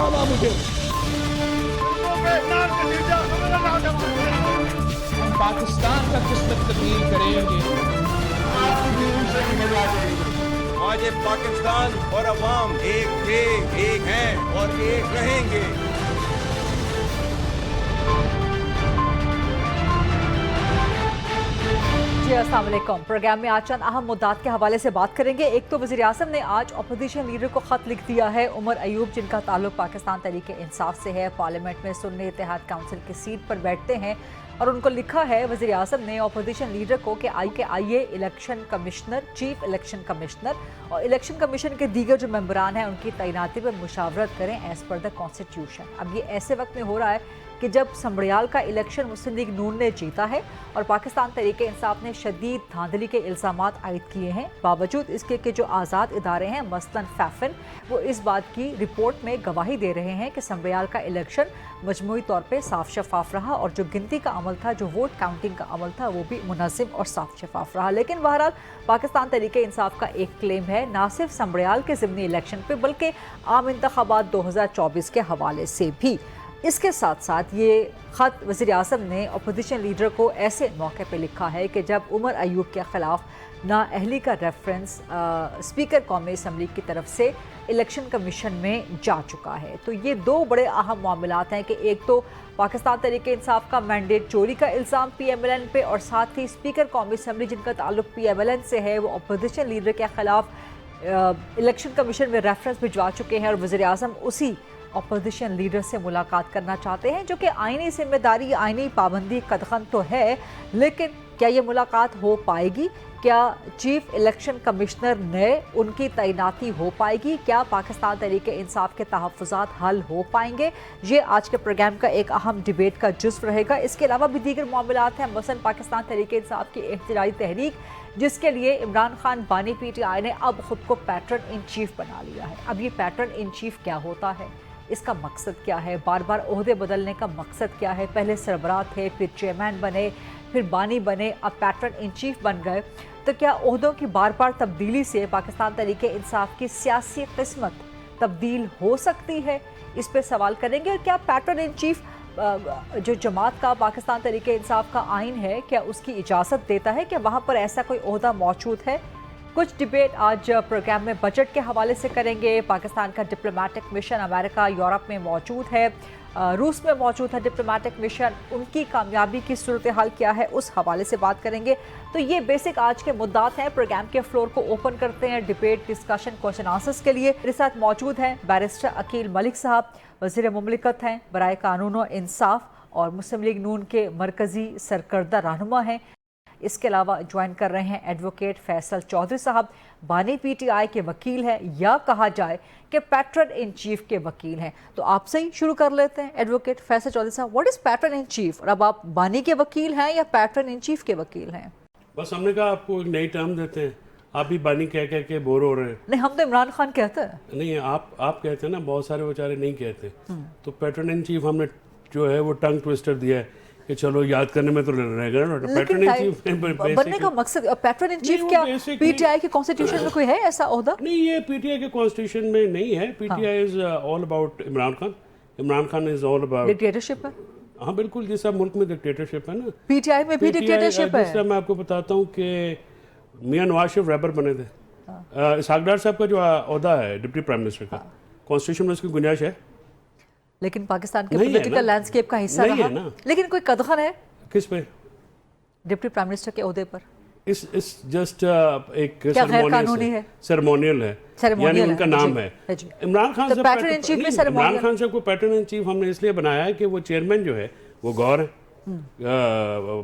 डाला मुझे। हम पाकिस्तान का किस्मत तब्दील करेंगे। आज ये पाकिस्तान और अवाम एक थे, एक हैं और एक रहेंगे। अस्सलाम वालेकुम। प्रोग्राम में आज चंद अहम मुद्दात के हवाले से बात करेंगे। एक तो वज़ीर आज़म ने आज अपोजिशन लीडर को ख़त लिख दिया है। उमर अयूब जिनका ताल्लुक पाकिस्तान तहरीक इंसाफ से है, पार्लियामेंट में सुन्नी इत्तेहाद काउंसिल की सीट पर बैठते हैं और उनको लिखा है वज़ीर आज़म ने अपोजिशन लीडर को कि आइए election commissioner, chief election commissioner और इलेक्शन कमीशन के दीगर जो मेंबरान हैं उनकी तैनाती पर मुशावरत करें एज़ पर द कॉन्स्टिट्यूशन। अब ये ऐसे वक्त में हो रहा है कि जब समड़ियाल का इलेक्शन मुस्लिम लीग नून ने जीता है और पाकिस्तान तहरीक इंसाफ ने शदीद धांधली के इल्ज़ामात आयद किए हैं, बावजूद इसके कि जो आज़ाद इदारे हैं मसलन फैफिन वो इस बात की रिपोर्ट में गवाही दे रहे हैं कि समड़ियाल का इलेक्शन मजमूई तौर पर साफ शफाफ रहा और जो गिनती का अमल था, जो वोट काउंटिंग का अमल था वो भी मुनज़्ज़म और साफ शफाफ रहा। लेकिन बहरहाल पाकिस्तान तहरीक इंसाफ का एक क्लेम है ना सिर्फ समड़ियाल के ज़िमनी इलेक्शन पर बल्कि आम इंतखाबात 2024 के हवाले से भी। इसके साथ साथ ये ख़त वज़ीर आज़म ने अपोजिशन लीडर को ऐसे मौके पर लिखा है कि जब उमर अयूब के ख़िलाफ़ नाअहली का रेफरेंस स्पीकर कौमी असम्बली की तरफ से इलेक्शन कमीशन में जा चुका है। तो ये दो बड़े अहम मामलात हैं कि एक तो पाकिस्तान तहरीक इंसाफ का मैंडेट चोरी का इल्ज़ाम PMLN पे और साथ ही स्पीकर कौमी असम्बली जिनका ताल्लुक PMLN से है वो अपोजिशन लीडर के ख़िलाफ़ इलेक्शन कमीशन में रेफरेंस भिजवा चुके हैं और वज़ीर आज़म उसी अपोजिशन लीडर से मुलाकात करना चाहते हैं, जो कि आईनी जिम्मेदारी, आईनी पाबंदी कदखन तो है, लेकिन क्या ये मुलाकात हो पाएगी? क्या चीफ इलेक्शन कमिश्नर ने उनकी तैनाती हो पाएगी? क्या पाकिस्तान तहरीक इंसाफ के तहफ़्फ़ुज़ात हल हो पाएंगे? ये आज के प्रोग्राम का एक अहम डिबेट का जुज़्व रहेगा। इसके अलावा भी दीगर मामलात हैं, मसलन पाकिस्तान तहरीक इंसाफ की एहतजाजी तहरीक जिसके लिए इमरान खान बानी PTI ने अब ख़ुद को पैटर्न इन चीफ बना लिया है। अब ये पैटर्न इन चीफ क्या होता है, इसका मकसद क्या है, बार बार ओहदे बदलने का मकसद क्या है? पहले सरबराह थे, फिर चेयरमैन बने, फिर बानी बने, अब पैटर्न इन चीफ बन गए। तो क्या ओहदों की बार बार तब्दीली से पाकिस्तान तहरीक इंसाफ की सियासी किस्मत तब्दील हो सकती है? इस पर सवाल करेंगे। और क्या पैटर्न इन चीफ जो जमात का पाकिस्तान तहरीक इंसाफ का आइन है क्या उसकी इजाज़त देता है? क्या वहाँ पर ऐसा कोई ओहदा मौजूद है? कुछ डिबेट आज प्रोग्राम में बजट के हवाले से करेंगे। पाकिस्तान का डिप्लोमेटिक मिशन अमेरिका, यूरोप में मौजूद है, रूस में मौजूद है डिप्लोमेटिक मिशन, उनकी कामयाबी की सूरत हाल क्या है उस हवाले से बात करेंगे। तो ये बेसिक आज के मुद्दात हैं। प्रोग्राम के फ्लोर को ओपन करते हैं डिबेट, डिस्कशन, क्वेश्चन आंसर्स के लिए। मेरे साथ मौजूद हैं बैरिस्टर अकील मलिक साहब, वज़ीर मुमलिकत हैं, बराए कानून और इंसाफ और मुस्लिम लीग नून के मरकज़ी सरकर्दा रहनुमा हैं। इसके अलावा ज्वाइन कर रहे हैं एडवोकेट फैसल चौधरी साहब, बानी PTI के वकील हैं या कहा जाए कि पैटर्न इन चीफ के वकील हैं। तो आपसे ही शुरू कर लेते हैं एडवोकेट फैसल चौधरी साहब, what is pattern in chief? और अब आप बानी के वकील हैं या पैटर्न इन चीफ के वकील हैं? बस हमने कहा आपको एक नई टर्म देते हैं, आप भी बानी कह के बोर हो रहे हैं। नहीं, हम तो इमरान खान कहते हैं। नहीं, आप कहते हैं ना, बहुत सारे बेचारे नहीं कहते। तो पैटर्न इन चीफ हमने जो है वो टंग ट्विस्टर दिया है कि चलो याद करने में तो रहेगा ना। पैटर्न इन चीफ बनने का मकसद पैटर्न इन चीफ क्या PTI के कॉन्स्टिट्यूशन में कोई है ऐसा ओहदा? नहीं, ये PTI के कॉन्स्टिट्यूशन में नहीं है। PTI is all about Imran Khan. Imran Khan is all about dictatorship है। हाँ बिल्कुल, जिस मुल्क में डिक्टेटरशिप है ना, PTI में भी डिक्टेटरशिप है। जिस मैं आपको बताता हूँ कि मियां नवाज शरीफ रैबर बने थे, इसहाक डार साहब का जो ओहदा है डिप्टी प्राइम मिनिस्टर का, कॉन्स्टिट्यूशन में उसकी गुंजाइश है, लेकिन पाकिस्तान के पॉलिटिकल लैंडस्केप का हिस्सा रहा। लेकिन कोई कदखन है किस पे? डिप्टी प्राइम मिनिस्टर के ओहदे पर। इस जस्ट एक सेरेमोनियल है, यानी उनका नाम है इमरान खान साहब। पैटर्न इन चीफ में इमरान खान साहब को पैटर्न इन चीफ हमने इसलिए बनाया है कि वो चेयरमैन जो है वो गौर है,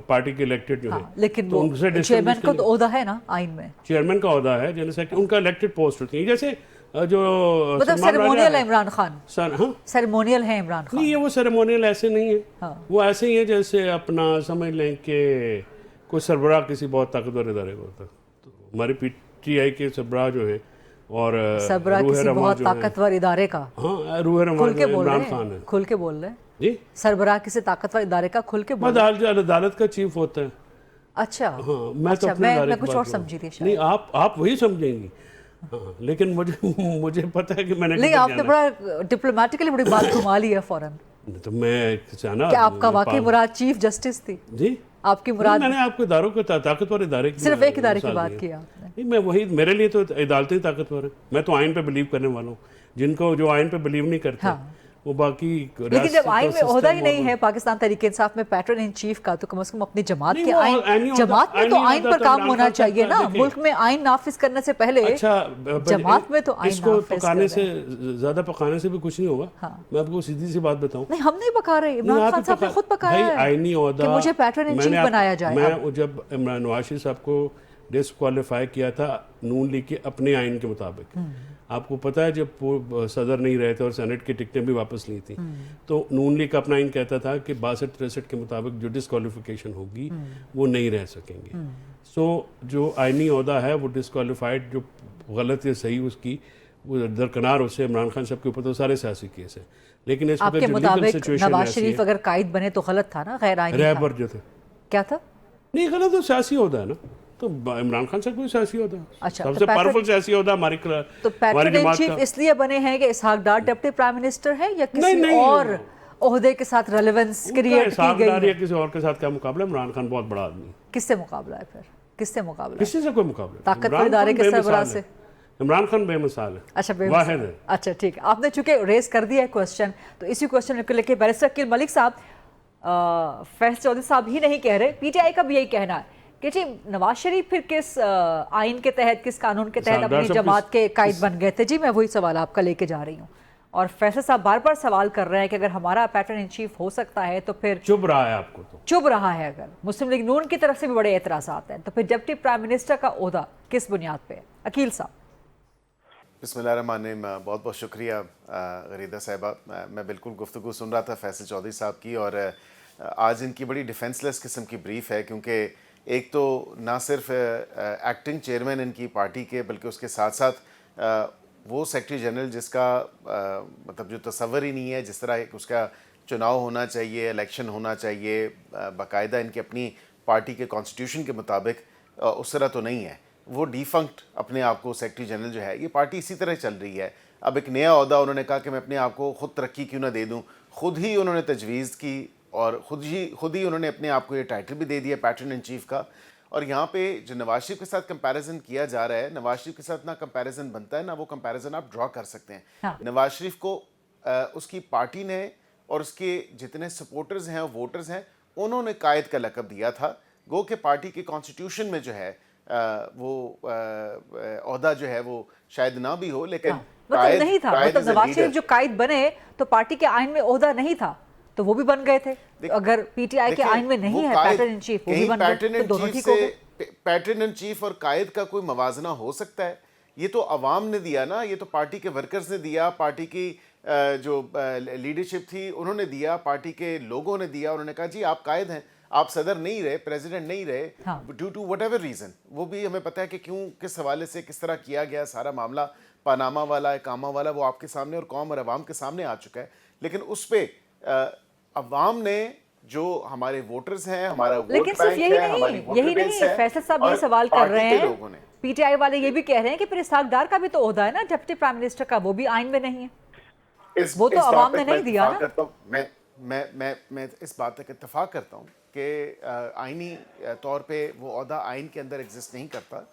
पार्टी के इलेक्टेड जो है। लेकिन तो चेयरमैन का तो ओहदा है ना आइन में, चेयरमैन का ओहदा है, जनरल सेक्रेटरी उनका इलेक्टेड पोस्ट होती है। जैसे जो मतलब सेरेमोनियल है इमरान खान, हाँ सेरेमोनियल है इमरान खान। नहीं, ये वो सेरेमोनियल ऐसे नहीं है। हाँ। वो ऐसे ही है जैसे अपना समझ लें कि कोई सरबराह किसी बहुत ताकतवर इदारे को होता है। तो हमारी PTI के सरबराह जो है और सरबराह किसी बहुत ताकतवर इदारे का, हाँ रूह रहमान इमरान खान है। खुल के बोल रहे हैं जी, सरबराह किसी ताकतवर इदारे का खुल के बोल। अदालत का चीफ होता है। अच्छा हाँ, मैं अच्छा, तो मैं कुछ और समझी थी। नहीं, आप वही समझेंगी। हाँ, लेकिन मुझे पता है कि मैंने नहीं, आपने बड़ा डिप्लोमेटिकली बड़ी बात घुमा ली है फौरन। तो मैं जाना क्या आपका वाकई मुराद चीफ जस्टिस थी? जी, आपकी मुराद? मैंने आपको इदारों को ताकतवर इदारे की सिर्फ एक इदारे की बात की आपने। नहीं, मैं वही, मेरे लिए तो अदालतें ताकतवर है। मैं तो आइन पे बिलीव करने वाला हूँ। जिनको जो आइन पे बिलीव नहीं करते, हाँ, वो बाकी, लेकिन जब आइन में ओहदा ही नहीं है पाकिस्तान तहरीक इंसाफ में पैटर्न इन चीफ का, तो कम से कम अपनी जमात के आइन, जमात में तो आइन पर काम होना चाहिए ना। मुल्क में आइन नाफिज करने से पहले जमात में तो आइन इसको पकाने से ज्यादा पकाने से भी कुछ नहीं होगा। मैं आपको सीधी सी बात बताऊं, नहीं, हम नहीं पका रहे, इमरान खान साहब ने खुद पकाया है आईनी ओहदा कि मुझे पैटर्न इन चीफ बनाया जाए। मैं जब इमरान नवाज शरीफ साहब को डिस्क्वालीफाई किया था नून लीग के अपने आइन के मुताबिक, आपको पता है जब वो सदर नहीं रहे थे और सेनेट की टिकटें भी वापस ली थी, तो नून लीग का अपना आइन कहता था कि 62-63 के मुताबिक जो डिस्क्वालिफिकेशन होगी वो नहीं रह सकेंगे। सो जो आइनी ओहदा है वो डिस्क्वालीफाइड, जो गलत या सही उसकी वो दरकिनार, उससे इमरान खान साहब के ऊपर तो सारे सियासी केस है। लेकिन इस आपके मुताबिक नवाज शरीफ अगर कायद बने तो गलत था ना, गैर आइनी रहबर जो थे। क्या था? नहीं, गलत तो सियासी ओहदा है ना, तो इमरान खान साहब कोई सियासी होता है। अच्छा, सबसे पावरफुल सियासी होता हमारी, तो पैटर्न इन चीफ इसलिए बने हैं कि इसहाक डार डिप्टी प्राइम मिनिस्टर है या किसी और ओहदे के साथ रेलेवेंस क्रिएट की गई है? या किसी और के साथ क्या मुकाबला? इमरान खान बहुत बड़ा आदमी। किससे मुकाबला है फिर? किससे मुकाबला? किसी से कोई मुकाबला? ताकतवर इदारे के सरबराह से? इमरान खान बेमिसाल है। अच्छा, बेमिसाल है। अच्छा, ठीक है, आपने चूंकि रेस कर दिया है क्वेश्चन, तो इसी क्वेश्चन को लेकर बैरिस्टर अकील मलिक साहब, फैसल चौधरी साहब ही नहीं कह रहे, पीटीआई का भी यही कहना है कि जी नवाज शरीफ फिर किस आइन के तहत, किस कानून के तहत अपनी जमात के कायद बन गए थे? जी, मैं वही सवाल आपका लेके जा रही हूँ। और फैसल साहब बार बार सवाल कर रहे हैं कि अगर हमारा पैटर्न इन चीफ हो सकता है तो फिर चुभ रहा है, आपको तो चुभ रहा है। अगर मुस्लिम लीग नून की तरफ से भी बड़े एतराज़ात हैं, तो फिर डिप्टी प्राइम मिनिस्टर का ओहदा किस बुनियाद पे? अकील साहब। बिस्मिल्लाहिर्रहमानिर्रहीम, बहुत बहुत शुक्रिया गरीदा साहिबा। मैं बिल्कुल गुफ्तगू सुन रहा था फैसल चौधरी साहब की, और आज इनकी बड़ी डिफेंसलेस किस्म की ब्रीफ है, क्योंकि एक तो ना सिर्फ एक्टिंग चेयरमैन इनकी पार्टी के, बल्कि उसके साथ साथ वो सेक्रेटरी जनरल जिसका मतलब जो तस्वर ही नहीं है जिस तरह उसका चुनाव होना चाहिए, इलेक्शन होना चाहिए बाकायदा इनकी अपनी पार्टी के कॉन्स्टिट्यूशन के मुताबिक, उस तरह तो नहीं है। वो डिफंक्ट अपने आप को सेक्रेटरी जनरल जो है, ये पार्टी इसी तरह चल रही है। अब एक नया ओहदा उन्होंने कहा कि मैं अपने आप को खुद तरक्की क्यों ना दे दूँ, खुद ही उन्होंने तजवीज़ की और खुद ही उन्होंने अपने आप को ये टाइटल भी दे दिया पैटर्न इन चीफ का। और यहाँ पे जो नवाज शरीफ के साथ कंपैरिजन किया जा रहा है, नवाज शरीफ के साथ ना कंपैरिजन बनता है, ना वो कंपैरिजन आप ड्रॉ कर सकते हैं। हाँ। नवाज शरीफ को उसकी पार्टी ने और उसके जितने सपोर्टर्स हैं, वोटर्स हैं, उन्होंने कायद का लक़ब दिया था। गो के पार्टी के कॉन्स्टिट्यूशन में जो है वो ओहदा जो है वो शायद ना भी हो, लेकिन मतलब नहीं था। मतलब नवाज शरीफ जो कायद बने तो पार्टी के आइन में ओहदा नहीं था, तो वो भी बन गए थे। अगर पीटीआई के आइन में नहीं है पैटर्न इन चीफ, वो भी बन गए, तो दोनों ठीक हो गए। पैटर्न इन चीफ और कायद का कोई मवाजना हो सकता है? ये तो अवाम ने दिया ना, ये तो पार्टी के वर्कर्स ने दिया, पार्टी की जो लीडरशिप थी उन्होंने दिया, पार्टी के लोगों ने दिया। उन्होंने कहा जी आप कायद हैं, आप सदर नहीं रहे, प्रेसिडेंट नहीं रहे, due to whatever reason. वो भी हमें पता है कि क्यों, किस हवाले से, किस तरह किया गया सारा मामला, पानामा वाला, कामा वाला, वो आपके सामने और कौम और अवाम के सामने आ चुका है। लेकिन उस पर अवाम ने जो हमारे वोटर्स हैं, हमारा वोट बैंक है, यही नहीं फैसल साहब ये सवाल कर रहे हैं, पीटीआई वाले ये भी कह रहे हैं कि फिर इसहाक डार का भी तो ओहदा है ना डिप्टी प्राइम मिनिस्टर का, वो भी आइन में नहीं है, वो तो अवाम ने नहीं दिया ना। मैं इस बात तक इत्तेफाक करता हूँ कि आइनी तौर पे वो ओहदा आइन के अंदर एग्जिस्ट नहीं करता,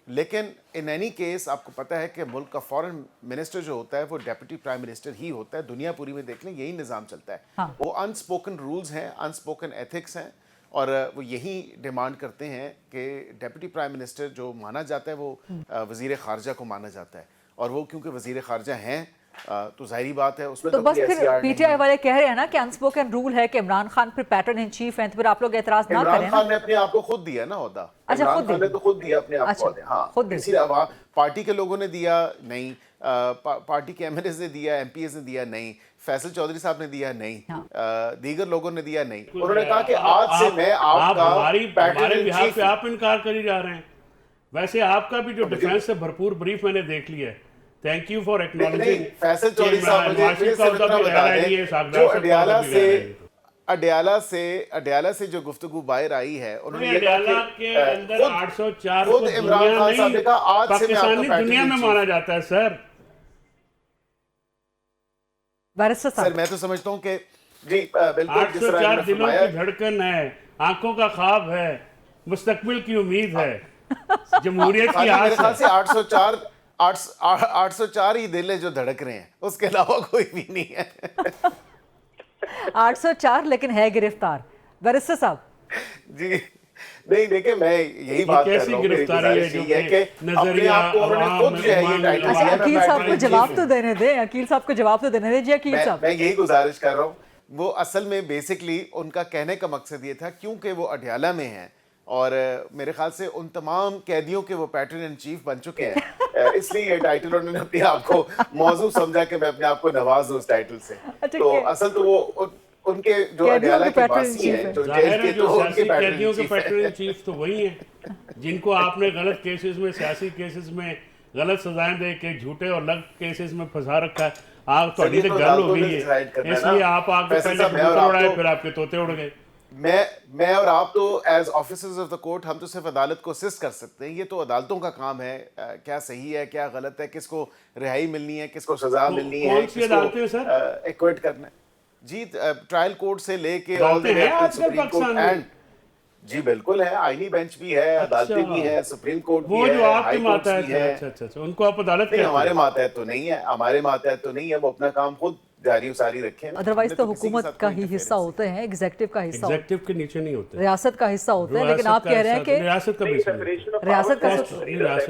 लेकिन इन एनी केस आपको पता है कि मुल्क का फॉरेन मिनिस्टर जो होता है वो डेप्यूटी प्राइम मिनिस्टर ही होता है। दुनिया पूरी में देख लें यही निज़ाम चलता है। हाँ। वो अनस्पोकन रूल्स हैं, अनस्पोकन एथिक्स हैं, और वो यही डिमांड करते हैं कि डेप्यूटी प्राइम मिनिस्टर जो माना जाता है वो वज़ीर ख़ारजा को माना जाता है, और वो क्योंकि वज़ीर ख़ारजा हैं तो जाहिर बात है उसमें तो बस फिर पीटीआई वाले कह रहे हैं ना कि अनस्पोकन रूल है कि इमरान खान फिर पैटर्न इन चीफ हैं, तो फिर आप लोग एतराज ना करें। इमरान खान ने अपने आप को खुद दिया ना ओहदा। अच्छा, इमरान खान ने तो खुद दिया अपने आप को। हाँ, खुद पार्टी के लोगों ने दिया नहीं, पार्टी के एमएलएस ने दिया, एमपीएस ने दिया नहीं, फैसल चौधरी साहब ने दिया नहीं, दीगर लोगों ने दिया नहीं। उन्होंने कहा कि आज से मैं आपका हमारे बिहार पे आप इनकार कर जा रहे हैं। वैसे आपका भी जो डिफेंस से भरपूर ब्रीफ मैंने देख लिया है, thank you for acknowledging. Faisal Chaudhry साहब मुझे फिर से इतना बता दें, जो अडियाला से अडयाला से जो गुफ्तगू बाहर आई है, उन्होंने ये कहा अडयाला कि के अंदर 804 को खुद इमरान खान साहब ने कहा आज से मैं पाकिस्तानी आपका दुनिया में माना जाता है सर। बैरिस्टर सर साहब, मैं तो समझता हूँ कि जी बिल्कुल जिस तरह 804 इन्होंने दिलों फरमाया, की धड़कन है, आंखों का ख्वाब है, मुस्तकबिल की उम्मीद है, जमहूरियत की मेरे आस ख्याल है। से 804 ही दिल है जो धड़क रहे हैं, उसके अलावा कोई भी नहीं है। 804 लेकिन है गिरफ्तार। बैरिस्टर साहब, जी नहीं, देखिए मैं यही बात कर कैसी रहा हूँ, मेरी गिरफ्तारी है गुजारिश जो यही है कि अपने नजरिया आप को उन्होंने अवाम खुद जो है ये में टाइटल अच्छा दिया है, अकील मैं साहब को बैटरी जवाब चीफ तो हूँ। देने दें, अकील साहब को जवाब तो देने दें जी अकील साहब। मैं यही गुजारिश कर रहा हूँ, वो असल में बेसिकली उनका कहने का मकसद ये था क्योंकि वो अडयाला में हैं और मेरे ख्याल से उन तमाम कैदियों के वो पैटर्न इन चीफ बन चुके हैं, इसलिए ये टाइटल उन्होंने अपने आप को मौजू समझा कि मैं अपने आप को नवाज दूं उस टाइटल से। अच्छा, तो असल तो वो उनके जो कैदियों अडयाला के के पैटर्न वासी चीफ हैं, है। जो जेल जाहिर के है तो जो उनके सियासी कैदियों के पैटर्न चीफ पैटर्न हैं। चीफ तो वही हैं जिनको आपने गलत केसेस में, सियासी केसेस में गलत सजाएं दे के झूठे और अलग केसेस में फंसा रखा है। आप सर, ये तो तो गल हो अदालतों गई ने है, decide करना है इसलिए ना। आप आगे फैसल पहले साहब, मैं और कबूतर आप उड़ाए, तो- फिर आपके तोते उड़ गए। मैं और आप तो as officers of the court हम तो सिर्फ अदालत को असिस्ट कर सकते हैं, ये तो अदालतों का काम है क्या सही है क्या गलत है, किसको रिहाई मिलनी है, किसको सजा मिलनी है, कौन सी अदालतें हैं, सर? एक्विट करना है जी। ट्रायल कोर्ट से लेके अदालतें हैं आजकल सुप्रीम कोर्ट पाकिस्तान में? एंड जी बिल्कुल है, आईनी बेंच भी है, अदालतें भी है, सुप्रीम कोर्ट भी वो है, जो आपके हाई कोर्ट्स मातहत भी है, है। अच्छा, उनको आप अदालत नहीं, कहते हमारे हैं। मातहत तो नहीं है, हमारे मातहत तो नहीं है, वो अपना काम खुद जारी सारी रखे हैं। अदरवाइज हमने तो किसी के हुकूमत साथ का कोई ही हिस्सा interference होते हैं, एग्जीक्यूटिव का हिस्सा होते एग्जेक्टिव के नीचे नहीं होते, हैं, रियासत का हिस्सा होते हैं, लेकिन रियासत आप का कह रहे हैं हिस्सा- कि रियासत का बेस नहीं होता। रियासत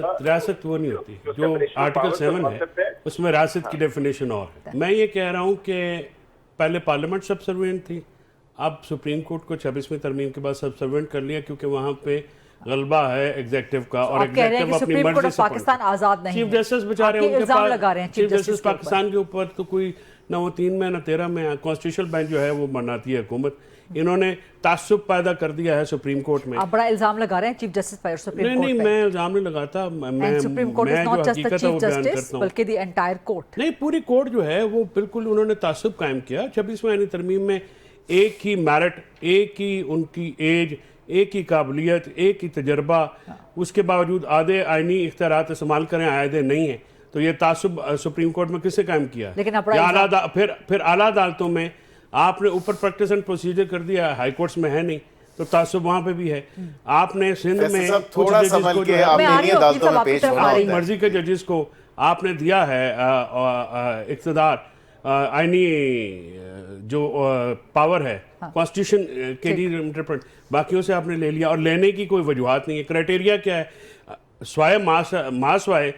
का रियासत वो नहीं होती, जो आर्टिकल 7 है उसमें रियासत की डेफिनेशन और है। मैं ये कह रहा हूँ कि पहले पार्लियामेंट सबसर्वेंट थी, अब सुप्रीम कोर्ट को 26वीं तरमीम के बाद सबसर्वेंट कर लिया क्योंकि वहाँ पे गलबा है एग्जीक्यूटिव का और आप कह रहे हैं एग्जीक्यूटिव कि अपनी सुप्रीम कोर्ट मर्जी ऑफ से पाकिस्तान आजाद नहीं चीफ है। जस्टिस बेचारे आपके उनके इल्जाम पास लगा रहे हैं चीफ जस्टिस पाकिस्तान के ऊपर तो कोई ना वो 3 में ना 13 में कॉन्स्टिट्यूशनल बेंच जो है वो बनाती है हुकूमत। इन्होंने तासुब पैदा कर दिया है सुप्रीम कोर्ट में। आप बड़ा इल्जाम लगा रहे हैं चीफ जस्टिस पर सुप्रीम नहीं कोर्ट नहीं, पे। मैं इल्जाम नहीं लगाता, मैं सुप्रीम कोर्ट इज मैं नॉट जो जस्ट द हकीकत है चीफ वो बयान जस्टिस करता हूँ। बल्कि द एंटायर कोर्ट। नहीं, पूरी कोर्ट जो है वो बिल्कुल उन्होंने तासुब कायम किया। 26वें आईनी तरमीम में एक ही मेरिट, एक ही उनकी एज, एक ही काबिलियत, एक ही तजर्बा, उसके बावजूद आधे आईनी इख्तियारात इस्तेमाल करें, आयदे नहीं है, तो ये तासुब सुप्रीम कोर्ट में किससे कायम किया? लेकिन अपना या फिर आला अदालतों में आपने ऊपर प्रैक्टिस एंड प्रोसीजर कर दिया, हाई कोर्ट्स में है नहीं, तो तासुब वहां पे भी है। आपने सिंध वैसे में सब कुछ थोड़ा जजेस संभल को के जो है आपने मैं आ रही इन्हीं हूँ, अदालतों में आपकी पेश तरफ होना आ रही अपनी होता है। मर्जी के जजेस को आपने दिया है इख्तियार, आईनी जो पावर है कॉन्स्टिट्यूशन के लिए इंटरप्रेट, बाकियों से आपने ले लिया और लेने की कोई वजूहत नहीं है। क्राइटेरिया क्या है? स्वाय मासवाय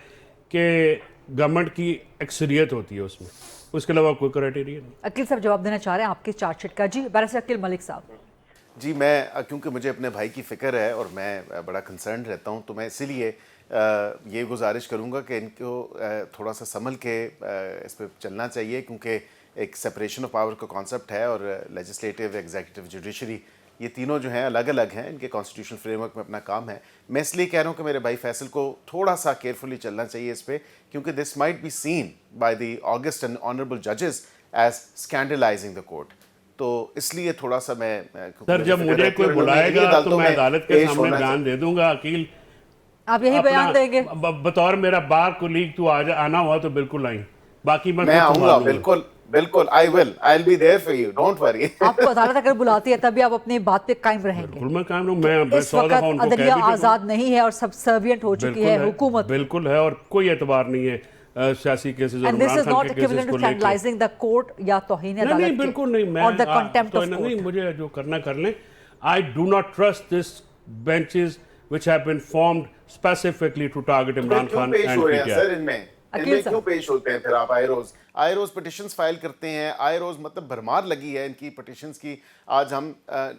के गवर्नमेंट की अक्सरियत होती है उसमें, उसके अलावा कोई क्राइटेरिया नहीं। अकील साहब जवाब देना चाह रहे हैं आपके चार्जशीट का। जी बैरिस्टर अकील मलिक साहब। जी मैं क्योंकि मुझे अपने भाई की फ़िक्र है और मैं बड़ा कंसर्न रहता हूं, तो मैं इसीलिए ये गुजारिश करूंगा कि इनको थोड़ा सा संभल के इस पर चलना चाहिए, क्योंकि एक सेपरेशन ऑफ पावर का कॉन्सेप्ट है और लेजिस्लेटिव, एग्जीक्यूटिव, जुडिशरी ये तीनों जो हैं अलग अलग हैं, इनके कॉन्स्टिट्यूशनल फ्रेमवर्क में अपना काम है। मैं इसलिए कह रहा हूँ कि मेरे भाई फैसल को थोड़ा सा केयरफुली चलना चाहिए इस पर, क्योंकि this might be seen by the August and honourable जजेस एज स्कैंडलाइजिंग द कोर्ट। तो इसलिए थोड़ा सा मैं सर जब मुझे कोई बुलाएगा तो मैं अदालत के सामने बयान दे दूंगा। अकील आप यही बयान देंगे? बतौर मेरा बार कोलीग तू आना हुआ तो बिल्कुल आई, बाकी मैं आऊंगा, बिल्कुल बिल्कुल, I will be there for you, don't worry. आपको अदालत अगर बुलाती है तभी आप अपनी बात पे कायम रहेंगे? बिल्कुल मैं कायम रहूं। मैं इस वक्त अदलिया आजाद नहीं है और सबसर्विएंट हो चुकी है हुकूमत। बिल्कुल है और कोई एतबार नहीं है सियासी केसेस और And this Imran is Khan not के केसेस equivalent को to लेकर। scandalizing the court या तौहीन अदालत नहीं के बिल्कुल नहीं, मैं और the contempt तो of नहीं, court। मुझे जो करना कर लें। I do not trust this benches which have been formed specifically to target Imran Khan पेश एंड हो रहे हैं पीटीआई। सर इनमें अकील साहब। क्यों पेश होते हैं फिर आप? आई रोज पिटिशंस फाइल करते हैं, आई रोज मतलब भरमार लगी है इनकी पिटिशंस की। आज हम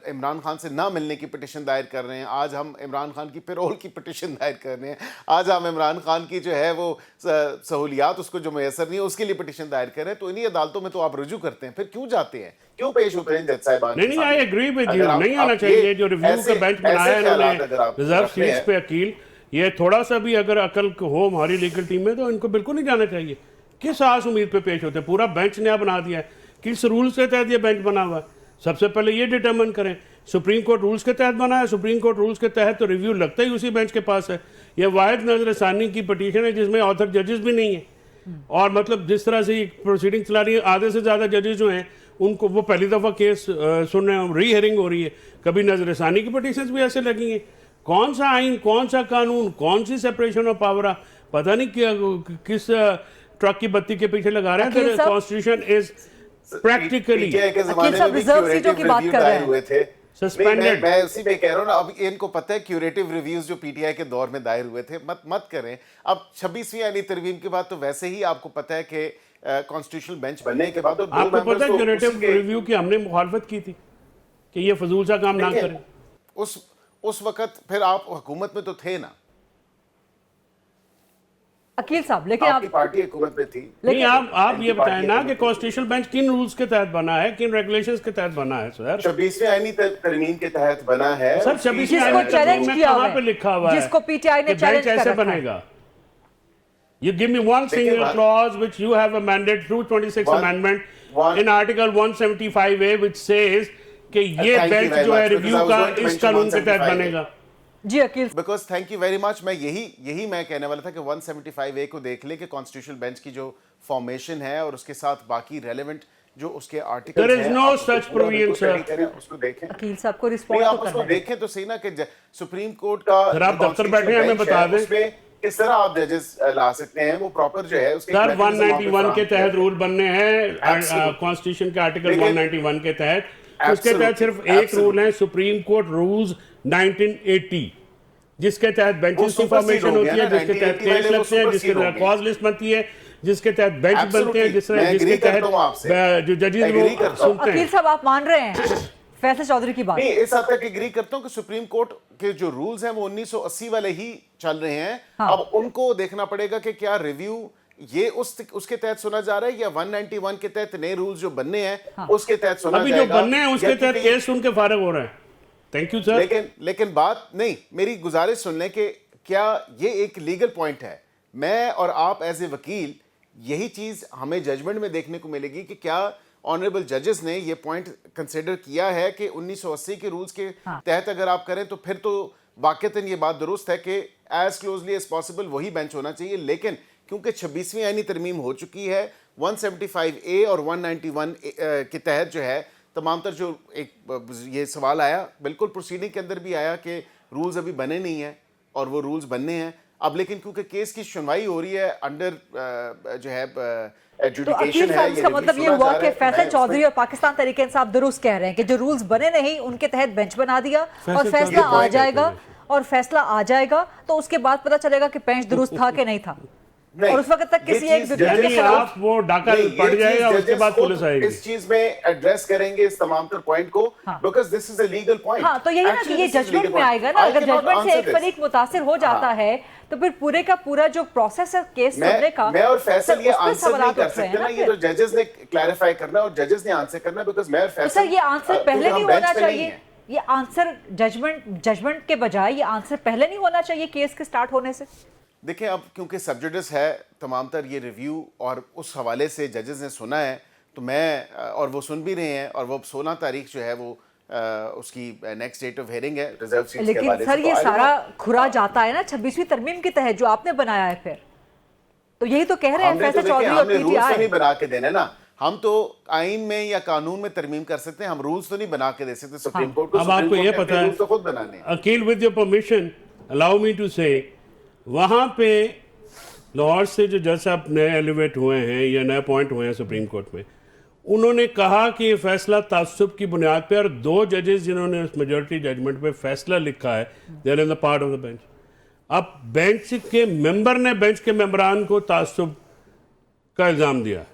इमरान खान से ना मिलने की पिटिशन दायर कर रहे हैं, आज हम इमरान खान की पेरोल की पिटिशन दायर कर रहे हैं, आज हम इमरान खान की जो है वो सहूलियात उसको जो मैसर नहीं है उसके लिए पिटिशन दायर कर रहे हैं। तो इन्हीं अदालतों में तो आप रुजू करते हैं, फिर क्यों जाते हैं, क्यों पेश होते हैं जज साहिबान? नहीं आई एग्री विद यू, नहीं आना चाहिए। जो रिव्यू का बेंच बनाया इन्होंने रिजर्व सीट्स पे अकील, ये थोड़ा सा भी अगर अकल हो हमारी लीगल टीम में तो इनको बिल्कुल नहीं जाना चाहिए। किस आस उम्मीद पे पेश होते हैं? पूरा बेंच नया बना दिया है, किस रूल के तहत ये बेंच बना हुआ है? सबसे पहले ये डिटरमिन करें सुप्रीम कोर्ट रूल्स के तहत बना है, सुप्रीम कोर्ट रूल्स के तहत तो रिव्यू लगता ही उसी बेंच के पास है। ये वाहिद नजरसानी की पटिशन है जिसमें ऑथर जजेस भी नहीं है, और मतलब जिस तरह से प्रोसीडिंग चला रही है, आधे से ज़्यादा जजेस जो हैं उनको वो पहली दफ़ा केस सुन रहे हैं, री हियरिंग हो रही है। कभी नजरसानी की पटिशन भी ऐसे लगी हैं। कौन सा आइन, कौन सा कानून, कौन सी सेपरेशन ऑफ पावर, पता नहीं क्या किस ट्रक की बत्ती के पीछे लगा रहे हैं। Constitution is practically suspended. मैं उसी में कह रहा हूँ ना, अब इनको पता है क्यूरेटिव रिव्यूज जो पीटीआई के दौर में दायर हुए थे मत करें। अब 26वीं यानी तरमीम के बाद तो वैसे ही आपको पता है कि कॉन्स्टिट्यूशनल बेंच बनने के बाद तो आपको पता है क्यूरेटिव रिव्यू की हमने मुखालफत की थी कि ये फजूल सा काम ना करें। उस वक्त फिर आप हुकूमत में तो थे ना अकील साहब, लेकिन आपकी पार्टी हुकूमत में थी। नहीं, आप ये बताएं ना कि कॉन्स्टिट्यूशनल बेंच किन रूल्स के तहत बना है, किन रेगुलेशंस के तहत बना है सर? 26वीं आईनी तरमीम के तहत बना है सर। 26वीं आईनी तरमीम में कहां पे लिखा हुआ है जिसको पीटीआई ने चैलेंज कर कैसे बनेगा? You give me one single clause which you have amended through 26th amendment in article 175A which says कि ये बेंच जो है रिव्यू का इस कानून के तहत बनेगा। जी Akeel, because thank you very much. मैं यही मैं कहने वाला था कि 175A को देख ले कि कॉन्स्टिट्यूशनल बेंच की जो फॉर्मेशन है और उसके साथ बाकी रेलेवेंट जो उसके आर्टिकल्स हैं, there is no such provision sir। उसको देखें, अकील साहब को रिस्पॉन्ड तो उसको देखें तो सही ना कि सुप्रीम कोर्ट का सर आप दफ्तर बैठे हैं, हमें बता दें उसमें किस तरह आप जजेस ला सकते हैं, वो प्रॉपर जो है उसके सर 191 के तहत रूल बनने हैं कॉन्स्टिट्यूशन के आर्टिकल 191 के तहत। उसके तहत सिर्फ एक रूल है, सुप्रीम कोर्ट रूल्स 1980, जिसके तहत बेंचेस की फॉर्मेशन होती है, जिसके तहत केस लगते हैं, जिसके तहत कॉज लिस्ट बनती है, जिसके तहत बेंच बनते हैं, जिसके तहत जो जजेस वो सुनते हैं। अकील साहब आप मान रहे हैं फैसल चौधरी की बात? नहीं, इस हद तक एग्री करता हूं कि सुप्रीम कोर्ट के जो रूल्स हैं वो 1980 वाले ही चल रहे हैं। हाँ। अब उनको देखना पड़ेगा कि क्या रिव्यू ये उसके तहत सुना जा रहा है या 191 के तहत नए रूल्स जो बनने हैं हाँ। उसके तहत सुना अभी जाएगा। जो बनने हैं उसके तहत केस सुन के फारिग हो रहे हैं। Thank you sir. लेकिन बात नहीं, मेरी गुजारिश सुन लें कि क्या ये एक लीगल पॉइंट है। मैं और आप एज ए वकील यही चीज हमें जजमेंट में देखने को मिलेगी कि क्या ऑनरेबल जजेस ने ये पॉइंट कंसिडर किया है कि 1980 के रूल्स के तहत अगर आप करें तो फिर तो वाकईतन ये बात दुरुस्त है कि एज क्लोजली एज पॉसिबल वही बेंच होना चाहिए। लेकिन क्योंकि 26वीं आईनी तरमीम हो चुकी है, 175A और 191 के तहत जो है तमाम तर जो एक ये सवाल आया, बिल्कुल प्रोसीडिंग के अंदर भी आया कि रूल्स अभी बने नहीं हैं और वो रूल्स बनने हैं अब। लेकिन क्योंकि केस की सुनवाई हो रही है अंडर जो है तो अकील साहब इसका मतलब ये हुआ कि फैसल चौधरी और पाकिस्तान तरीके इंसाफ दुरुस्त कह रहे हैं कि जो रूल्स बने नहीं उनके तहत बेंच बना दिया और फैसला आ जाएगा, और फैसला आ जाएगा तो उसके बाद पता चलेगा कि बेंच दुरुस्त था कि नहीं था, और उस वक्त तक किसी एक विकेट के खिलाफ वो डाका पड़ जाएगा, उसके बाद पुलिस आएगी। इस चीज में एड्रेस करेंगे इस तमाम तर पॉइंट को, because this is a legal point. हाँ, तो यही ना कि ये जजमेंट में आएगा ना, अगर जजमेंट से एक फरीक मुतासिर हो जाता है तो फिर पूरे का पूरा जो प्रोसेस है केस सुनने का, मैं और फैसल ये आंसर नहीं कर सकते ना, ये तो जजेस ने क्लैरिफाई करना और जजेस ने आंसर करना, बिकॉज़ मैं और फैसल सर ये आंसर पहले नहीं होना चाहिए, ये आंसर जजमेंट के बजाय ये आंसर पहले नहीं होना चाहिए केस के स्टार्ट होने से? देखिए अब क्योंकि सब्जुडिस है तमाम तर ये रिव्यू और उस हवाले से जजेस ने सुना है, तो मैं और वो सुन भी रहे हैं, और वो 16 तारीख जो है वो उसकी नेक्स्ट डेट ऑफ हियरिंग है रिजर्व सीट्स के हवाले से। लेकिन सर ये सारा खुरा जाता है ना 26वीं तरमीम के तहत जो आपने बनाया है, फिर तो यही तो कह रहे हैं फैसल चौधरी और पीटीआई। नहीं बना के देना ना, हम तो आइन में या कानून में तरमीम कर सकते हैं, हम रूल्स तो नहीं बना के दे सकते सुप्रीम कोर्ट को। अब आपको ये पता है, खुद बनाने। Aqeel with your permission allow me to say, वहाँ पे लाहौर से जो जज साहब नए एलिवेट हुए हैं या नए अपॉइंट हुए हैं सुप्रीम कोर्ट में, उन्होंने कहा कि ये फैसला तासुब की बुनियाद पे, और 2 जजेस जिन्होंने उस मेजॉरिटी जजमेंट पे फैसला लिखा है they are in the part of the bench. अब बेंच के मेंबर ने बेंच के मेंबरान को तासुब का इल्ज़ाम दिया।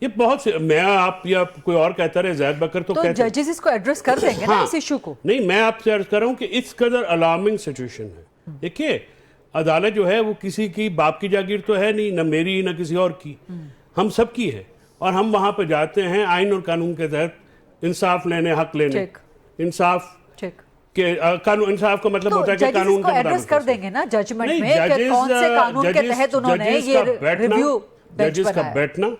ये बहुत से, मैं आप या कोई और कहता रहे, जैद बकर तो कहते हैं जजेस इसको एड्रेस कर देंगे ना इस इशू को। नहीं, मैं आपसे अर्ज कर रहा हूँ कि इस कदर अलार्मिंग सिचुएशन है। देखिए अदालत जो है वो किसी की बाप की जागीर तो है नहीं, ना मेरी ना किसी और की, हम सब की है, और हम वहां पे जाते हैं आइन और कानून के तहत इंसाफ लेने, हक लेने, इंसाफ के कानून, इंसाफ का मतलब होता है कि कानून का एड्रेस कर देंगे ना जजमेंट में कि कौन से कानून के तहत उन्होंने ये रिव्यू जजेस का बैठना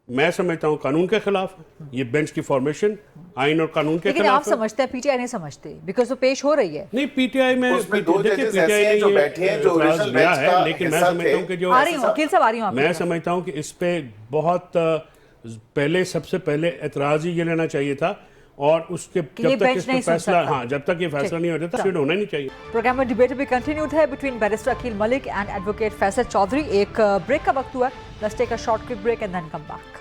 मैं समझता हूँ कानून के खिलाफ है। ये बेंच की फॉर्मेशन आइन और कानून के लेकिन आप खिलाफ है। समझते हैं, पीटीआई नहीं समझते, बिकॉज वो पेश हो रही है। नहीं, पीटीआई में उसमें दो देखिए, जजेस PTI ऐसे हैं ने जो ये बैठे हैं, जो एतराज़ ओरिजिनल लिया बेंच है, का लेकिन मैं हिस्सा समझता हूँ थे। कि जो आ रही हूँ वकील साहब, आ रही हूँ आपकी मैं तरफ। समझता हूँ कि इस पे बहुत पहले सबसे पहले एतराज ही ये लेना चाहिए था, और उसके ये जब तक बेंच इस पे नहीं सुन फैसला, सकता। हाँ, जब तक ये फैसला नहीं हो जाता फिर होना नहीं चाहिए। प्रोग्राम में डिबेट भी कंटिन्यूड है between barrister Aqeel Malik and advocate Faisal Chaudhry. एक ब्रेक का वक्त हुआ है, let's take a short quick break and then come back.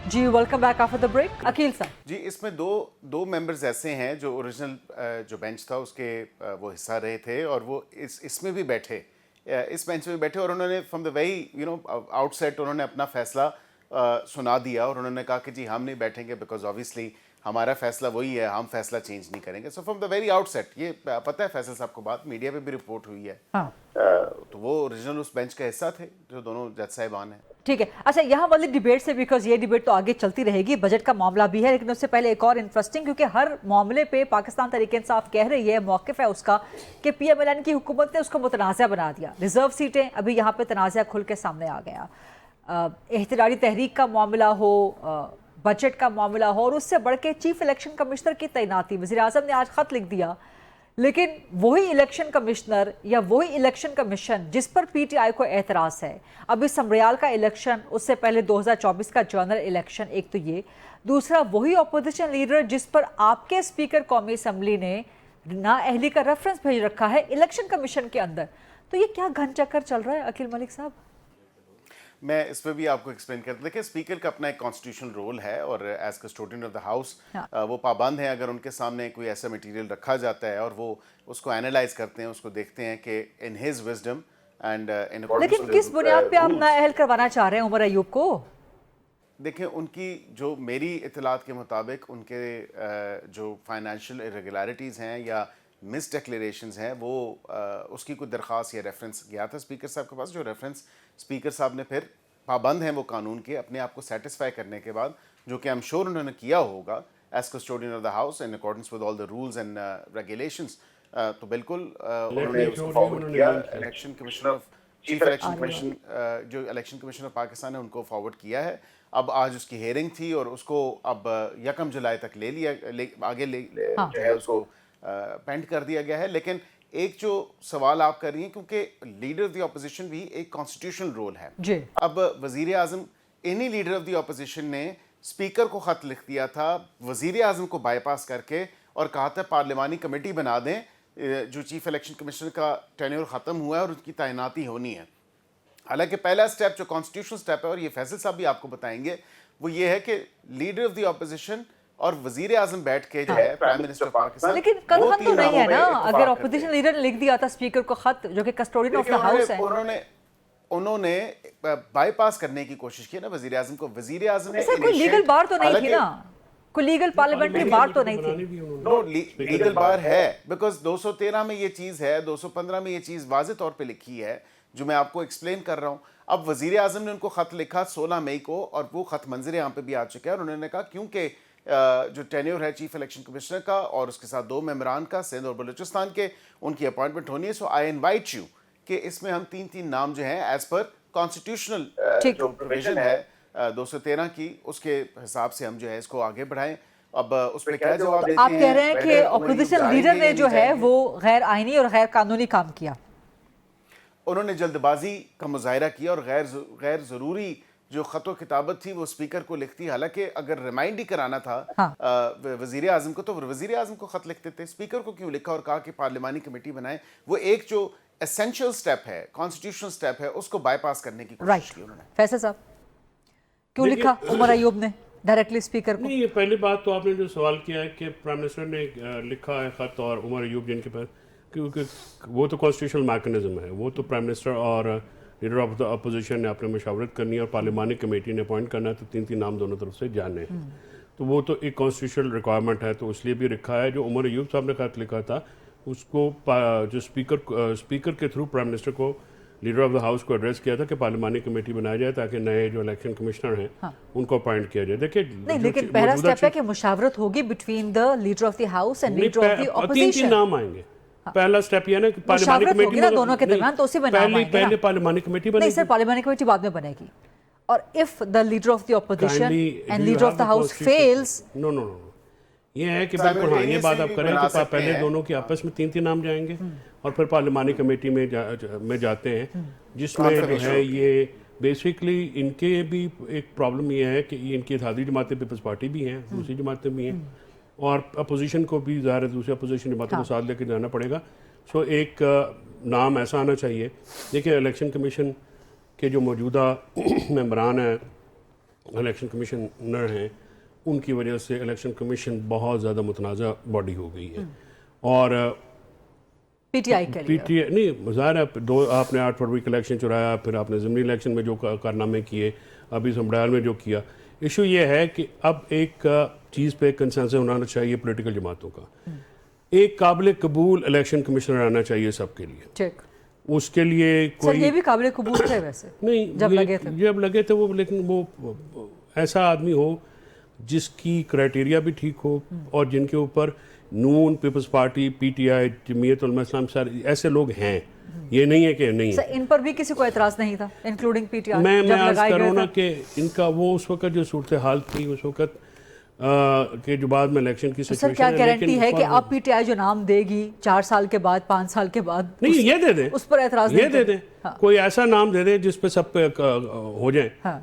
जी welcome back after the break. Aqeel साहब जी, इसमें दो मेंबर्स ऐसे हैं जो ओरिजिनल जो बेंच था उसके वो हिस्सा रहे थे, और वो इसमें भी बैठे, इस बेंच में बैठे, और उन्होंने फ्रॉम द वेरी आउटसेट उन्होंने अपना फैसला सुना दिया, और उन्होंने कहा कि जी हम नहीं बैठेंगे बिकॉज ऑब्वियसली हमारा फैसला वही है, हम फैसला चेंज नहीं करेंगे। So from the very outset ये पता है फैसल साहब को, बात मीडिया पे भी रिपोर्ट हुई है। हाँ तो वो ओरिजिनल उस बेंच का हिस्सा थे जो दोनों जज साहिबान हैं। ठीक है। अच्छा, यहाँ वाली डिबेट से, बिकॉज ये डिबेट तो आगे चलती रहेगी, बजट का मामला भी है, लेकिन उससे पहले एक और इंटरेस्टिंग, क्योंकि हर मामले पे पाकिस्तान तहरीक इंसाफ कह रही है, मौक़िफ़ है उसका कि PMLN की हुकूमत ने उसको मुतनाज़ा बना दिया। रिजर्व सीटें, अभी यहाँ पे तनाज़ा खुल के सामने आ गया। एहतजाजी तहरीक का मामला हो, बजट का मामला हो, और उससे बढ़ के चीफ इलेक्शन कमिश्नर की तैनाती, वज़ीर-ए-आज़म ने आज ख़त लिख दिया, लेकिन वही इलेक्शन कमिश्नर या वही इलेक्शन कमीशन जिस पर PTI को एतराज़ है, अभी समरियाल का इलेक्शन, उससे पहले 2024 का जनरल इलेक्शन, एक तो ये, दूसरा वही अपोजिशन लीडर जिस पर आपके स्पीकर कौमी असम्बली ने नाअहली का रेफरेंस भेज रखा है इलेक्शन कमीशन के अंदर। तो ये क्या घन चक्कर चल रहा है अकील मलिक साहब? मैं इस पर भी आपको एक्सप्लेन कर, देखिए स्पीकर का अपना एक कॉन्स्टिट्यूशनल रोल है, और as custodian of the house वो पाबंद हैं, अगर उनके सामने कोई ऐसा मटेरियल रखा जाता है और वो उसको एनालाइज करते हैं, उसको देखते हैं कि in his wisdom and in लेकिन किस बुनियाद पे आप नाअहल करवाना चाह रहे हैं उमर अयूब को? देखिए, उनकी जो मेरी इतलात के मुताबिक उनके जो फाइनेंशियल इरेगुलरिटीज़ हैं या मिस डिक्लेरेशंस हैं, वो उसकी कोई दरख्वास्त या रेफरेंस गया था स्पीकर साहब के पास, जो रेफरेंस स्पीकर साहब ने फिर पाबंद हैं वो कानून के अपने आप को सेटिस्फाई करने के बाद, जो कि आई एम श्योर उन्होंने किया होगा as custodian of the house in accordance with all the rules and regulations. तो बिल्कुल उन्होंने उसको फॉरवर्ड किया। Election commission of chief election commission जो इलेक्शन कमीशन ऑफ पाकिस्तान है उनको फॉरवर्ड किया है। अब आज उसकी हेयरिंग थी और उसको अब 1 जुलाई तक ले लिया, आगे जो है उसको पेंड कर दिया गया है। लेकिन एक जो सवाल आप कर रही हैं, क्योंकि लीडर ऑफ द ऑपोजिशन भी एक कॉन्स्टिट्यूशनल रोल है जी। अब वजीर आजम, इन्हीं लीडर ऑफ द ऑपोजिशन ने स्पीकर को खत लिख दिया था वजीर आजम को बाईपास करके, और कहा था पार्लिमानी कमेटी बना दें, जो चीफ इलेक्शन कमिश्नर का टेन्योर ख़त्म हुआ है और उसकी तैनाती होनी है। हालांकि पहला स्टेप जो कॉन्स्टिट्यूशनल स्टेप है, और ये फैसल साहब भी आपको बताएंगे, वो ये है कि लीडर ऑफ द ऑपोजिशन और वजीर आजम बैठ के जो है प्राइम मिनिस्टर ऑफ पाकिस्तान, लेकिन कल खत तो नहीं है ना, अगर ऑपोजिशन लीडर ने लिख दिया था स्पीकर को खत, जो कि कस्टोडियन ऑफ द हाउस है, उन्होंने बाईपास करने की कोशिश की ना वजीर आजम को। वजीर आजम ने कोई लीगल बार तो नहीं थी ना, कोई लीगल पार्लियामेंट्री बार तो नहीं थी। नो, लीगल बार है, बिकॉज 213 में ये चीज़ है, 215 में ये चीज़ वाज़े तौर पे लिखी है, जो मैं आपको एक्सप्लेन कर रहा हूँ। अब वजीर आजम ने उनको ख़त लिखा 16 मई को, और वो ख़त मंजर यहाँ पे भी आ चुका है, और उन्होंने कहा क्योंकि जो टेन्योर है चीफ इलेक्शन कमिश्नर का और उसके साथ 2 मेंबरान का सिंध और बलूचिस्तान के, उनकी अपॉइंटमेंट होनी है। सो आई इनवाइट यू कि इसमें हम 3 नाम जो हैं एज पर कॉन्स्टिट्यूशनल जो प्रोविजन है 213 की, उसके हिसाब से हम जो है इसको आगे बढ़ाएं। अब उस पर क्या जवाब देते हैं? आप कह रहे हैं कि ऑपोजिशन लीडर ने जो है वो गैर आईनी और गैर कानूनी काम किया, उन्होंने जल्दबाजी का मुजाहिरा किया और गैर ज़रूरी जो ख़त किताबत थी वो स्पीकर को लिखती। हालांकि अगर रिमाइंड ही कराना था वज़ीर आज़म को, तो वज़ीर आज़म को ख़त लिखते थे, स्पीकर को क्यों लिखा और कहा कि पार्लिमानी कमेटी बनाए? वो एक जो एसेंशियल स्टेप है, कॉन्स्टिट्यूशनल स्टेप है, उसको बाईपास करने की कोशिश की उन्होंने। फैसल साहब क्यों लिखा उमर अयूब ने डायरेक्टली स्पीकर को? नहीं, ये पहली बात तो आपने जो सवाल किया है कि प्राइम मिनिस्टर ने लिखा है ख़त और उमर अयूब जिनके पास, क्योंकि वो तो कॉन्स्टिट्यूशनल मैकेनिज्म है, वो तो प्राइम मिनिस्टर और लीडर ऑफ द अपोजिशन ने अपने मशावरत करनी है और पार्लिमानी कमेटी ने अपॉइंट करना है, तो 3 नाम दोनों तरफ से जाने हैं। तो वो तो एक कॉन्स्टिट्यूशनल रिक्वायरमेंट है, तो इसलिए भी लिखा है। जो उमर अयूब साहब ने खत लिखा था उसको जो स्पीकर के थ्रू प्राइम मिनिस्टर को, लीडर ऑफ द हाउस को एड्रेस किया था कि पार्लिमानी कमेटी बनाया जाए ताकि नए जो इलेक्शन कमिश्नर हैं उनको अपॉइंट किया जाए। देखिए नहीं, लेकिन पहला स्टेप है कि मुशावरत होगी between the leader of the house and leader of the opposition. 3 नाम आएंगे, पहला स्टेप ये है ना कि पार्लियामानी मुशावरत होगी कमेटी ना दोनों के दरमियान, तो उसी में नाम आएंगे ना। पहले पार्लियामानी कमेटी नहीं बनेगी। सर, पार्लियामानी कमेटी बाद में बनेगी। और if the leader of the opposition Kindly, and do you leader of have the the house constitution? Fails, no ये है कि बिल्कुल हाँ, ये बात आप करें कि पहले दोनों के आपस में 3 नाम जाएंगे और फिर पार्लियामानी कमेटी में जाते हैं, जिसमें जो है ये बेसिकली इनके भी एक प्रॉब्लम ये है कि इनकी इत्तेहादी जमातें पीपल्स पार्टी भी हैं, दूसरी जमातें भी हैं और अपोजिशन को भी ज़ाहिर है दूसरी अपोजिशन जमातों को साथ लेकर जाना पड़ेगा। सो एक नाम ऐसा आना चाहिए। देखिए इलेक्शन कमीशन के जो मौजूदा मेंबरान हैं, इलेक्शन कमिश्नर हैं, उनकी वजह से इलेक्शन कमीशन बहुत ज़्यादा मुतनाज़ा बॉडी हो गई है और पीटीआई के लिए पीटीआई नहीं ज़ाहिर है आपने 8 फरवरी का इलेक्शन चुराया, फिर आपने ज़मीनी इलेक्शन में जो कारनामे किए, अभी समडायल में जो किया। इशू ये है कि अब एक चीज़ पे कंसेंसस होना चाहिए पॉलिटिकल जमातों का, एक काबिल कबूल इलेक्शन कमिश्नर आना चाहिए सबके लिए। ठीक, उसके लिए सर कोई ये भी काबिल कबूल थे वैसे नहीं जब लगे थे वो, लेकिन वो ऐसा आदमी हो जिसकी क्राइटेरिया भी ठीक हो और जिनके ऊपर नून, peoples party, PTI, Jamiat Ulama इस्लाम सारे ऐसे लोग हैं। ये नहीं है कि नहीं सर, इन पर भी किसी को एतराज नहीं था इंक्लूडिंग पीटीआई। मैं आज कर रहा हूँ ना कि इनका वो उस वक्त जो सूरत हाल थी उस वक्त के जो बाद में इलेक्शन की सर सिचुएशन क्या गारंटी है कि अब पीटीआई जो नाम देगी 4 साल के बाद, 5 साल के बाद नहीं ये दे दें, उस पर एतराज ये नहीं दे करें। दें, हाँ। कोई ऐसा नाम दे दे जिस पे सब पे हो जाए, हाँ।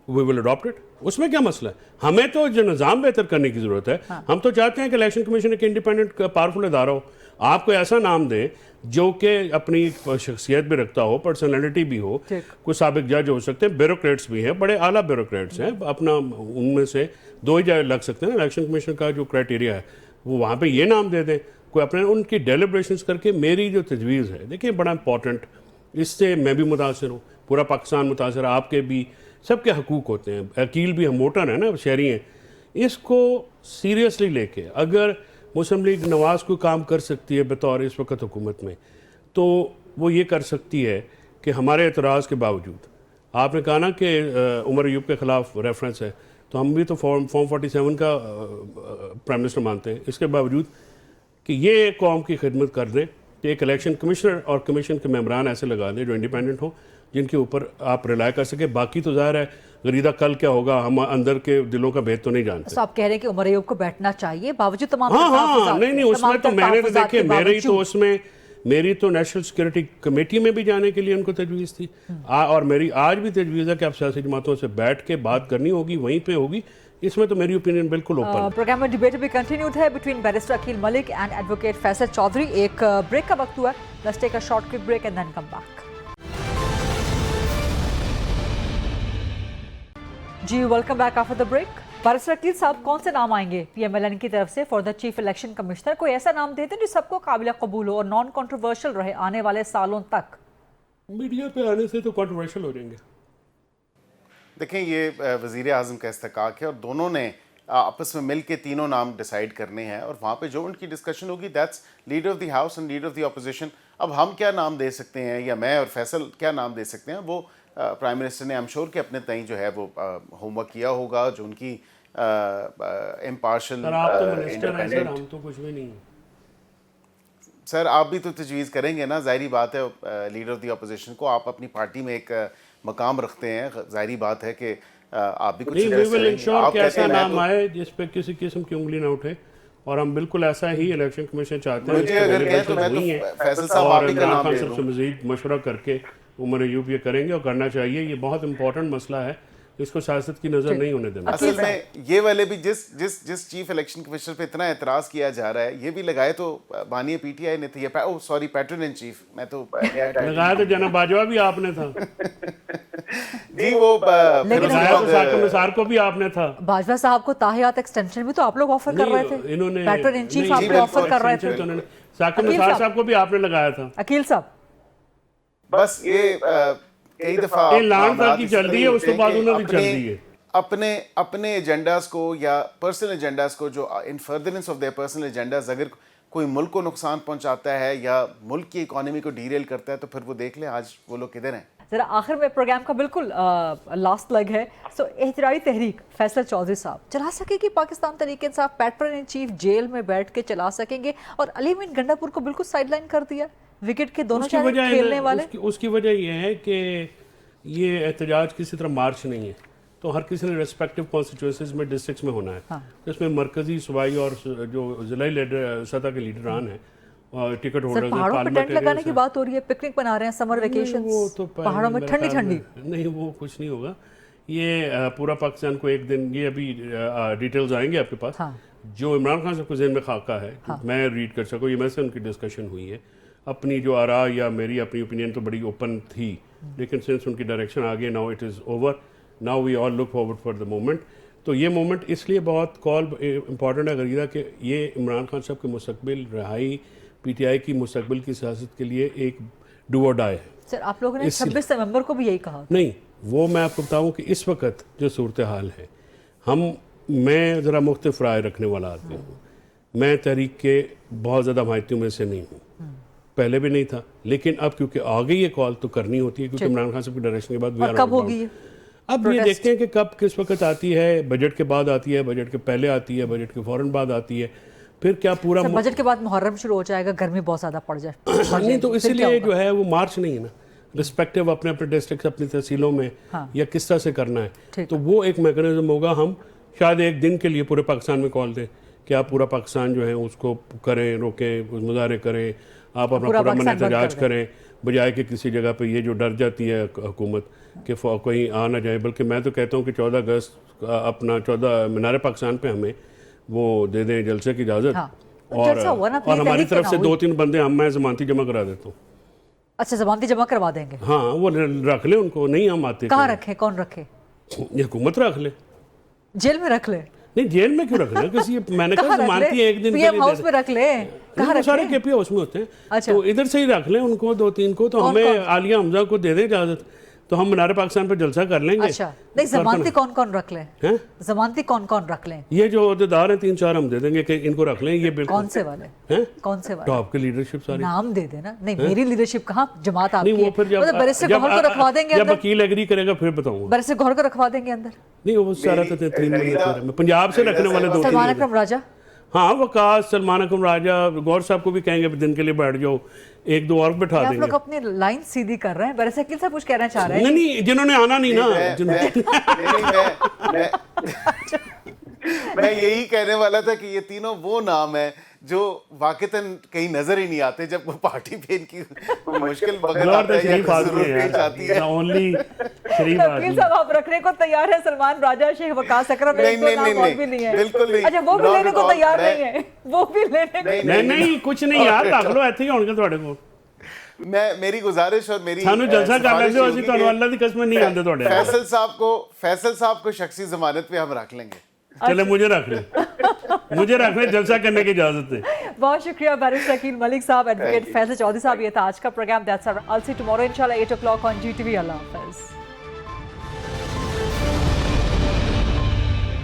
We will adopt it. उसमें क्या मसला है? हमें तो जो निज़ाम बेहतर करने की जरूरत है। हाँ। हम तो चाहते हैं कि इलेक्शन कमीशन एक इंडिपेंडेंट पावरफुल इदारा हो। आप कोई ऐसा नाम दें जो कि अपनी शख्सियत भी रखता हो, पर्सनैलिटी भी हो, कोई साबिक जज हो सकते हैं, ब्यूरोक्रेट्स भी हैं, बड़े आला ब्यूरोक्रेट्स हैं, अपना उनमें से 2 ही जज लग सकते हैं। इलेक्शन कमीशन का जो क्राइटेरिया है वो वहाँ पे ये नाम दे दें, कोई अपने उनकी डेलिब्रेशंस करके। मेरी जो तजवीज़ है, देखिए बड़ा इंपॉर्टेंट, इससे मैं भी मुतासर हूँ, पूरा पाकिस्तान मुतासर, आपके भी, सबके हकूक़ होते हैं। वकील भी हम वोटर हैं ना, शहरी हैं। इसको सीरियसली लेके अगर मुस्लिम लीग नवाज़ कोई काम कर सकती है बतौर इस वक्त हुकूमत में, तो वो ये कर सकती है कि हमारे एतराज़ के बावजूद, आपने कहा ना कि उमर अयूब के ख़िलाफ़ रेफरेंस है, तो हम भी तो फॉर्म 47 का प्राइम मिनिस्टर मानते हैं। इसके बावजूद कि ये कौम की खिदमत कर दें कि एक इलेक्शन कमिश्नर और कमीशन के मेम्बरान ऐसे लगा दें जो इंडिपेंडेंट हो, जिनके ऊपर आप रिलाय कर सके। बाकी तो ज़ाहिर है गरीदा कल क्या होगा, हम अंदर के दिलों का भेद तो नहीं जानते। तो आप कह रहे हैं कि उमर अयूब को बैठना चाहिए बावजूद तमाम हाँ नहीं उसमें तो मैंने तो देखिए मेरी तो नेशनल सिक्योरिटी कमेटी में भी जाने के लिए उनको तजवीज़ थी और मेरी आज भी तजवीज़ है कि आप सियासी जमातों से बैठ के बात करनी होगी, वहीं पे होगी। इसमें तो मेरी ओपिनियन बिल्कुल ओपन है। प्रोग्राम में डिबेट भी कंटिन्यूड है between barrister Aqeel Malik and advocate Faisal Chaudhry. एक ब्रेक का वक्त हुआ, let's take a short quick break and then come back. जी welcome back after the break. Barrister Aqeel साहब, कौन से नाम आएंगे पीएमएलएन की तरफ से for the chief election commissioner? कोई ऐसा नाम देते हैं जो सबको काबिल कबूल हो और नॉन कंट्रोवर्शियल रहे आने वाले सालों तक? मीडिया पे आने से तो कंट्रोवर्शियल हो जाएंगे। देखें, ये वज़ीर आज़म का इस्तकाक है और दोनों ने आपस में मिल के तीनों नाम डिसाइड करने हैं और वहाँ पे जो उनकी डिस्कशन होगी that's leader of the house and leader of the opposition. अब हम क्या नाम दे सकते हैं या मैं और फैसल क्या नाम दे सकते हैं, वो प्राइम मिनिस्टर ने आई एम श्योर कि अपने तय जो है वो होमवर्क किया होगा, जो उनकी इम्पार्शल इंडिपेंडेंट। हम तो कुछ भी नहीं। सर आप भी तो तजवीज़ करेंगे ना, ज़ाहिरी बात है लीडर ऑफ द अपोजिशन को आप अपनी पार्टी में एक मकाम रखते हैं, ज़ाहिरी बात है कि आप भी कुछ ऐसा नाम आए जिस पे किसी किस्म की उंगली ना उठे और हम बिल्कुल ऐसा ही इलेक्शन कमीशन चाहते हैं। मुझे अगर कहें तो मैं तो फैसल साहब आप ही का नाम दे दूं। सबसे मज़ीद मशवरा करके उमर अयूब ये करेंगे और करना चाहिए। ये बहुत इंपॉर्टेंट मसला है, इसको सियासत की नज़र नहीं होने देना। असल में ये वाले भी जिस चीफ इलेक्शन कमिश्नर पे इतना एतराज़ किया जा रहा है, ये भी लगाए तो बानी पीटीआई ने थे, oh sorry pattern in chief, मैं तो लगाया तो जनाब बाजवा भी आपने था जी, वो लगाया तो साकिब निसार को भी आपने था। बाजवा साहब को ताहियात एक्सटेंशन भी तो आप लोग ऑफर कर रहे थे, इन्होंने पैटर्न इन चीफ आप ऑफर कर रहे थे। साकिब निसार साहब को भी आपने लगाया था। अकील साहब बस ये कई दफा की चल रही है, उसके बाद उन्होंने चल रही है अपने एजेंडास को या पर्सनल एजेंडास को, जो इन furtherance of their personal agendas, अगर कोई मुल्क को नुकसान पहुंचाता है या मुल्क की इकोनॉमी को डीरेल करता है तो फिर वो देख ले आज वो लोग किधर हैं। जरा आखिर में प्रोग्राम का बिल्कुल लास्ट लेग है। सो एहतजाजी तहरीक फैसल चौधरी साहब चला सकेगी Pakistan Tehreek Insaf, pattern in chief jail में बैठ के चला सकेंगे, और अलीमीन गंडापुर को बिल्कुल साइडलाइन कर दिया, विकेट के दोनों खेलने वाले। उसकी वजह यह है कि ये एहतजाज किसी तरह मार्च नहीं है, तो हर किसी ने रेस्पेक्टिव कॉन्स्टिट्यूंसीज में डिस्ट्रिक्ट्स में होना है। हाँ। तो इसमें मरकजी सूबाई और जो जिला सतह के लीडरान हैं और टिकट होल्डर्स, पहाड़ों पे टेंट लगाने की बात हो रही है, पिकनिक बना रहे हैं, समर वेकेशन, वो तो पहाड़ों में ठंडी ठंडी। नहीं, वो कुछ नहीं होगा। ये पूरा पाकिस्तान को एक दिन, ये अभी डिटेल्स आएंगे आपके पास। हाँ। जो इमरान खान साहब को जेहन में खाका है, हाँ। मैं रीड कर सकूँ, ये मैं से उनकी डिस्कशन हुई है। अपनी जो आरा या मेरी अपनी ओपिनियन तो बड़ी ओपन थी, लेकिन सिंस उनकी डायरेक्शन आ गई, now it is over, now we all look forward for the moment. तो ये मोमेंट इसलिए बहुत कॉल इंपॉर्टेंट है गरीदा कि ये इमरान खान साहब के मुस्तकबिल, रहाई, पीटीआई की मुस्तकबिल की सियासत के लिए एक डू और डाई है। सर आप लोगों ने 26 नवंबर को भी यही कहा। नहीं, वो मैं आपको बताऊं कि इस वक्त जो सूरत हाल है, मैं ज़रा मुख्तलिफ राय रखने वाला आदमी हूँ। मैं तहरीक के बहुत ज़्यादा हिमायतियों में से नहीं हूँ, पहले भी नहीं था, लेकिन अब क्योंकि आ गई ये कॉल तो करनी होती है, क्योंकि इमरान खान साहब की डायरेक्शन के बाद कब होगी अब ये देखते हैं कि कब किस वक्त आती है। बजट के बाद आती है, बजट के पहले आती है, बजट के फौरन बाद आती है, फिर क्या पूरा बजट के बाद मुहर्रम शुरू हो जाएगा, गर्मी बहुत ज़्यादा पड़ जाए नहीं, तो इसीलिए जो है वो मार्च नहीं है ना, रिस्पेक्टिव अपने अपने डिस्ट्रिक्ट, अपनी तहसीलों में। हाँ। या किस तरह से करना है, तो वो एक मैकेनिज्म होगा। हम शायद एक दिन के लिए पूरे पाकिस्तान में कॉल दें कि आप पूरा पाकिस्तान जो है उसको करें, रोकें, मुजाहरे करें, आप अपना पूरा मन एहतजाज करें, बजाय कि किसी जगह पे ये जो डर जाती है हुकूमत कि कहीं आ ना जाए। बल्कि मैं तो कहता हूँ कि 14 अगस्त अपना 14 मीनार पाकिस्तान पे हमें वो दे दें जलसे की इजाज़त। हाँ। और हमारी तरफ से 2-3 बंदे मैं जमानती जमा करा देता हूँ। अच्छा, जमानती जमा करवा देंगे? हाँ, वो रख ले उनको, नहीं हम आते। कहाँ रखे, कौन रखे? ये हुकूमत रख ले, जेल में रख ले। नहीं, जेल में क्यों रखना किसी, मैंने कहा जमानती एक दिन पीएम हाउस में रख ले। कहाँ रखे? सारे केपी हाउस में होते हैं। अच्छा। तो इधर से ही रख लें उनको 2-3 को, तो हमें आलिया हमजा को दे दें इजाजत, तो हम मीनार पाकिस्तान पर जलसा कर लेंगे। अच्छा, नहीं जमानती कौन कौन रख लें? जमानती कौन कौन रख लें? ये जो अहदेदार हैं 3-4 हम दे देंगे कि इनको रख लें। ये बिल्कुल। कौन से वाले हैं? कौन से वाले? टॉप की लीडरशिप सारी। नाम दे देना। नहीं, मेरी लीडरशिप कहाँ, जमात आपकी नहीं, वो फिर जब बैरिस्टर गौहर को रखवा देंगे जब अंदर। वकील एग्री करेगा फिर बताऊंगा। बैरिस्टर गौहर को रखवा देंगे अंदर। नहीं, वो सारा तो 3 महीने पंजाब से रखने वाले 2-3। सलमान अकरम राजा, हाँ, वकास, सलमान अकरम राजा, गौर साहब को भी कहेंगे दिन के लिए बैठ जाओ, 1-2 और बैठा देंगे। आप लोग अपनी लाइन सीधी कर रहे हैं। बैरिस्टर अकील साहब कुछ कहना चाह रहे हैं? नहीं, जिन्होंने आना नहीं ना, मैं यही कहने वाला था कि ये तीनों वो नाम है जो वाकईतन कहीं नजर ही नहीं आते जब वो पार्टी पे इनकी मुश्किल वक्त आता है या जरूरत पेश आती है। ओनली शरीफ वकील साहब आप रखने को तैयार है सलमान राजा, शेख वकास अकरम? नहीं, भी नहीं है, बिल्कुल नहीं। अच्छा, वो भी लेने को तैयार नहीं है, वो भी लेने नहीं, कुछ नहीं यार, रख लो ऐसे ही होंगे ਤੁਹਾਡੇ ਕੋਲ। मेरी गुजारिश और मेरी ਸਾਨੂੰ ਜਲਸਾ ਕਰ ਲੈਂਦੇ ਹੋ, ਅਸੀਂ ਤੁਹਾਨੂੰ ਅੱਲਾਹ ਦੀ ਕਸਮ ਨਹੀਂ ਆਂਦੇ ਤੁਹਾਡੇ। फैसल साहब को शख्सी जमानत पे हम रख लेंगे। चले, मुझे रख ले, मुझे रख ले, जलसा करने की इजाजत है। बहुत शुक्रिया बैरिस्टर अकील मलिक साहब, एडवोकेट फैसल चौधरी साहब। ये था आज का programme. That's all, I will see tomorrow इंशाल्लाह 8 o'clock on GTV। अल्लाह हाफिज़।